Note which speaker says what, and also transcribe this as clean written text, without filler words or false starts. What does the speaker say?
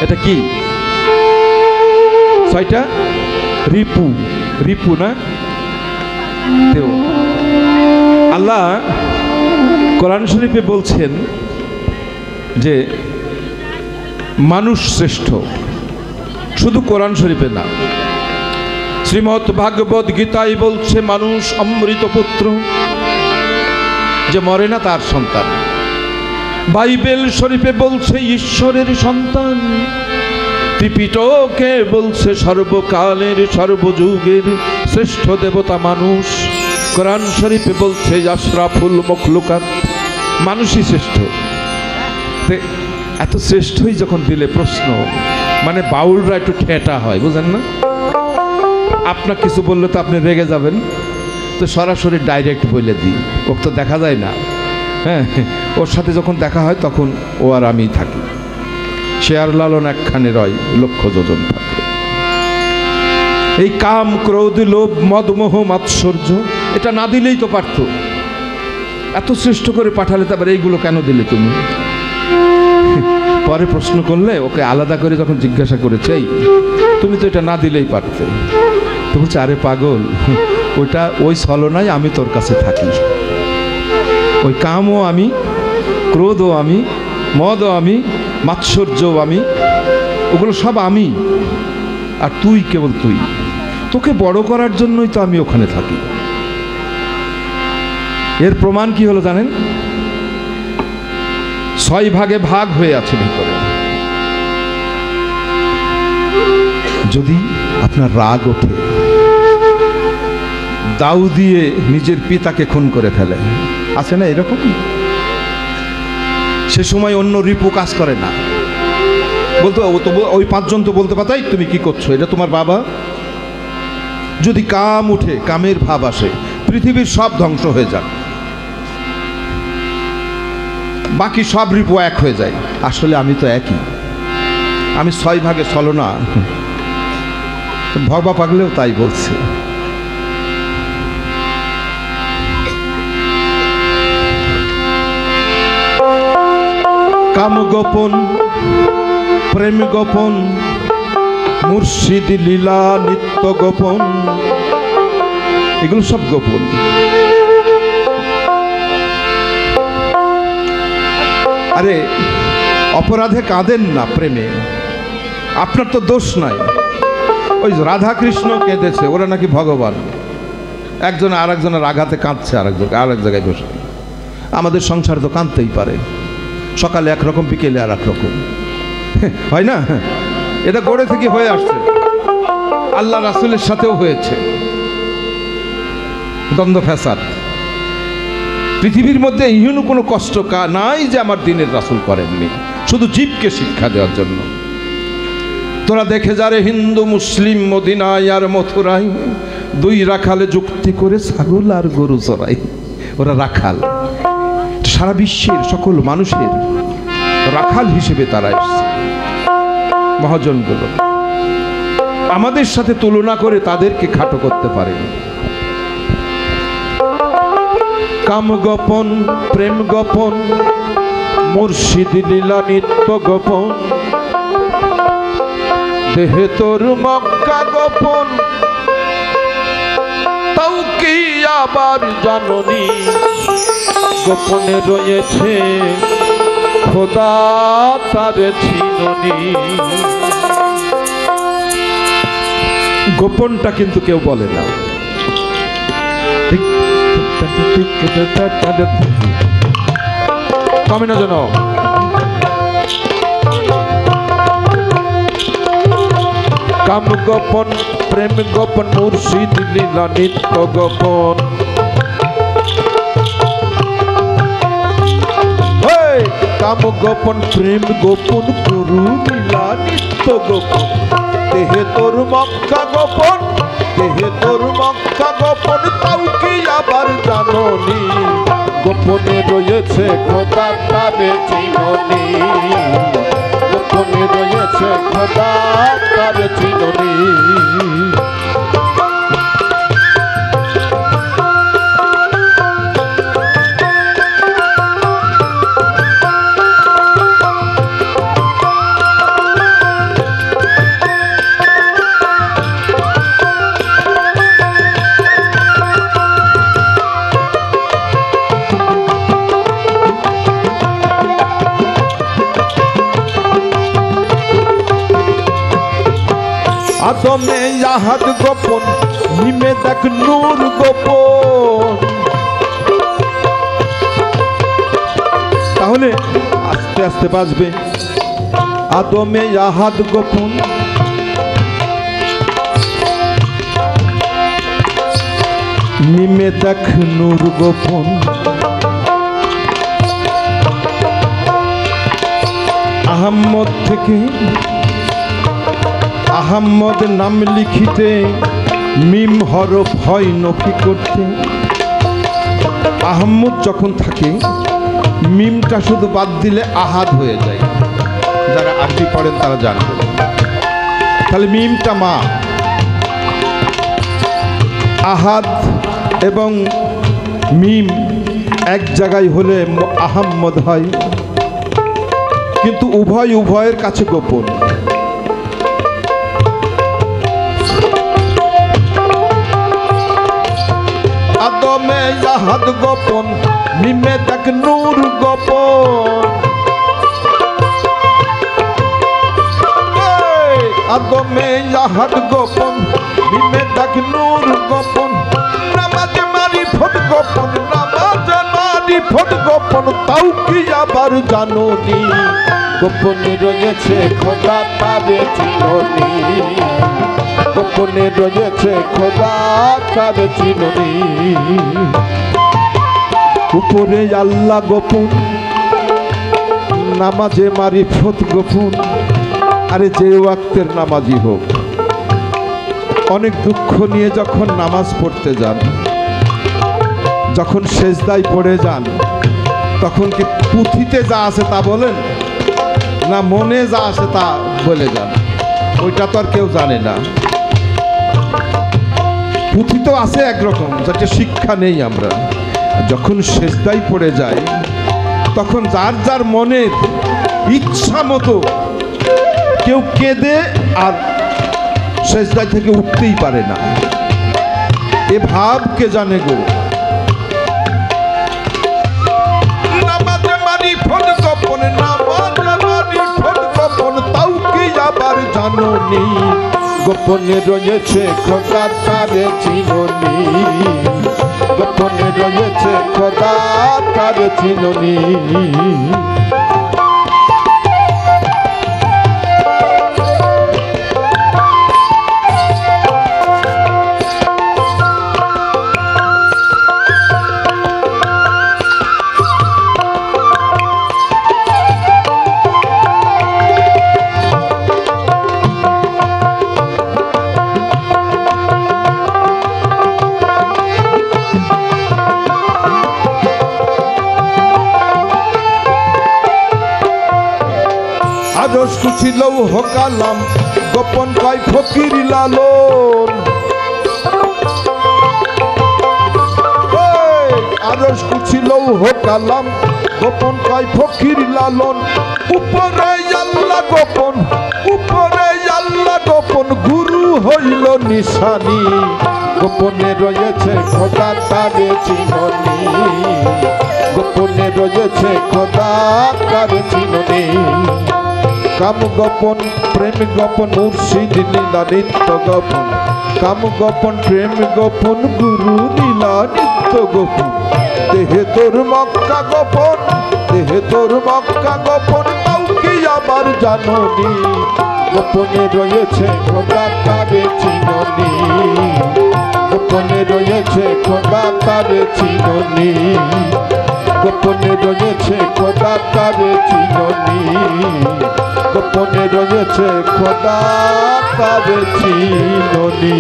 Speaker 1: এটা কি? 6টা রিপু, রিপু না? আল্লাহ কোরআন শরীফে বলছেন যে মানুষ শ্রেষ্ঠ, শুধু কোরআন শরীফে না, শ্রীমৎ ভাগবত গীতায় বলছে মানুষ অমৃত পুত্র, যে মরে না তার সন্তান। বাইবেল শরীফে বলছে ঈশ্বরের সন্তান। ত্রিপিটকে বলছে সর্বকালের সর্বযুগের শ্রেষ্ঠ দেবতা মানুষ। কোরআন শরীফে বলছে আশরাফুল মখলুকাত, মানুষই শ্রেষ্ঠ। এত শ্রেষ্ঠই যখন দিলে প্রশ্ন, মানে বাউলরা একটু ঠেটা হয়, বুঝেন না? আপনার কিছু বললে তো আপনি রেগে যাবেন, তো সরাসরি ডাইরেক্ট বলে দিই, ওকে তো দেখা যায় না। হ্যাঁ, ওর সাথে যখন দেখা হয় তখন ও আর আমি থাকি। শেয়ার লালন একখানে রয়, লক্ষ যোজন থাকে। এই কাম, ক্রোধ, লোভ, মদমোহ, মাৎসর্য, এটা না দিলেই তো পারত। এত শ্রেষ্ঠ করে পাঠালে তারপরে এইগুলো কেন দিলে তুমি? পরে প্রশ্ন করলে ওকে আলাদা করে যখন জিজ্ঞাসা করেছে, তুমি তো এটা না দিলেই পারতে, তো বলছে আরে পাগল, ওইটা ওই ছলনায় আমি তোর কাছে থাকি। ওই কামও আমি, ক্রোধও আমি, মদও আমি, মাৎসর্যও আমি, ওগুলো সব আমি। আর তুই কেবল তুই, তোকে বড় করার জন্যই তো আমি ওখানে থাকি। এর প্রমাণ কি হলো জানেন? 6 ভাগে ভাগ হয়ে আছে ভিতরে। যদি আপনার রাগ ওঠে, দাউ দিয়ে নিজের পিতাকে খুন করে ফেলে, আছে না এরকম? সে সময় অন্য রিপু কাজ করে না, বলতো ওই 5 জন তো বলতে পারতাই তুমি কি করছো, এটা তোমার বাবা। যদি কাম উঠে, কামের ভাব আসে, পৃথিবীর সব ধ্বংস হয়ে যাক, বাকি সব রিপু এক হয়ে যায়। আসলে আমি তো একই, আমি 6 ভাগে ছলনা। ভগবা পাগলেও তাই বলছে। কাম গোপন, প্রেম গোপন, মুর্শিদ লীলা নিত্য গোপন, এগুলো সব গোপন। আরে অপরাধে কাঁদেন না, প্রেমে আপনার তো দোষ নাই। ওই রাধা কৃষ্ণ কেঁদেছে, ওরা নাকি ভগবান। একজন আর একজনের আঘাতে কাঁদছে, আরেক জায়গায় বসে। আমাদের সংসার তো কাঁদতেই পারে, সকালে একরকম, বিকেলে আর একরকম, হয় না? এটা গড়ে থেকে হয়ে আসছে, আল্লাহ রাসূলের সাথেও হয়েছে দ্বন্দ্ব ফ্যাসাদ। পৃথিবীর মধ্যে ইহন কোনো কষ্ট নাই যে আমার দিনের রাসূল করেননি, শুধু জীবকে শিক্ষা দেওয়ার জন্য। তোরা দেখে যারে হিন্দু মুসলিম মদিনায় আর মথুরায়, 2 রাখালে যুক্তি করে ছাগল আর গরু চড়াই। ওরা রাখাল, সারা বিশ্বের সকল মানুষের রাখাল হিসেবে তারা এসছে। মহাজনগুলো আমাদের সাথে তুলনা করে তাদেরকে খাটো করতে পারেনি। কাম গোপন, প্রেম গোপন, মুর্শিদ লীলা নিত্য গোপন, দেহে তোর মক্কা গোপন, তাও কি আবার জাননি, গোপনে রয়েছে খোদা তার চিননি। গোপনটা কিন্তু কেউ বলে না। কমে না যেন। কাম গোপন, প্রেম গোপন, মুর্শিদ লীলা নিত্য গোপন, কাম গোপন, প্রেম গোপন, গুরু লীলা নিত্য গোপন, দেহে তোর মক্কা গোপন, দেহে তোর মক্কা গোপন, তাও কি আবার জাননি, গোপনে রয়েছে খোদা তারে চিননি, গোপনে রয়েছে খোদা তারে চিননি। আদমে আহাদ গোপন, মিমে দেখ নূর গোপন। তাহলে আস্তে আস্তে বাজবে। আদমে আহাদ গোপন, মিমে দেখ নূর গোপন। আহম্মদ থেকে আহম্মদ নাম লিখিতে, মিম হরফ হয় নফি করতে। আহম্মদ যখন থাকে মিমটা শুধু বাদ দিলে আহাদ হয়ে যায়। যারা আরবি পড়েন তারা জানবে। তাহলে মিমটা মা, আহাদ এবং মিম এক জায়গায় হলে আহম্মদ হয়, কিন্তু উভয়ের কাছে গোপন। আদমে আহাদ গোপন, মিমে দেখ নূর গোপন। আদমে আহাদ গোপন, মিমে দেখ নূর গোপন। নামাজে মারিফত গোপন, নামাজে মারিফত গোপন। তাও কি আবার জানোনি, গোপনে রয়েছে খোদা তারে চিনোনি। গোপনে রয়েছে খোদা তারে চিনোনি। উপরে আল্লাহ গোপন, নামাজে মারিফত গোপন। আরে যে ওয়াক্তের নামাজি হোক, অনেক দুঃখ নিয়ে যখন নামাজ পড়তে যান, যখন সেজদায় পড়ে যান, তখন কি পুঁথিতে যা আছে তা বলেন, না মনে যা আছে তা বলে যান? ওইটা তো আর কেউ জানে না। পুঁথি তো আছে একরকম, যাতে শিক্ষা নেই আমরা। যখন সেজদায় পড়ে যায়, তখন যার যার মনের ইচ্ছা মতো কেউ কেঁদে আর সেজদায় থেকে উঠতেই পারে না। এ ভাব কে জানে গো? নামাজে মারিফত গোপন, নামাজে মারিফত গোপন। তাও কি আবার জানোনি, গোপনে রয়েছে খোদা তারে চিনোনি। গোপনে রয়েছে খোদা তারে চিনোনি। আরশ ছিল হকালাম, গোপন কয় ফকির লালন। আরশ ছিল হকালাম, গোপন কয় ফকির লালন। উপরে আল্লাহ গোপন, উপরে আল্লাহ গোপন। গুরু হইল নিশানি, গোপনে রয়েছে খোদা তারে চিনোনি। গোপনে রয়েছে খোদা তারে চিনোনি। কাম গোপন, প্রেম গোপন, মুর্শিদ লীলা নিত্য গোপন। কাম গোপন, প্রেম গোপন, গুরু লীলা নিত্য গোপন। দেহে তোর মক্কা গোপন, দেহে তোর মক্কা গোপন। তাও কি আবার জানোনি, গোপনে রয়েছে খোদা তারে চিনোনি। গোপনে রয়েছে খোদা তারে চিনোনি। গোপনে রয়েছে খোদা তারে চিনোনি। গোপনে রয়েছে খোদা তারে চিনোনি।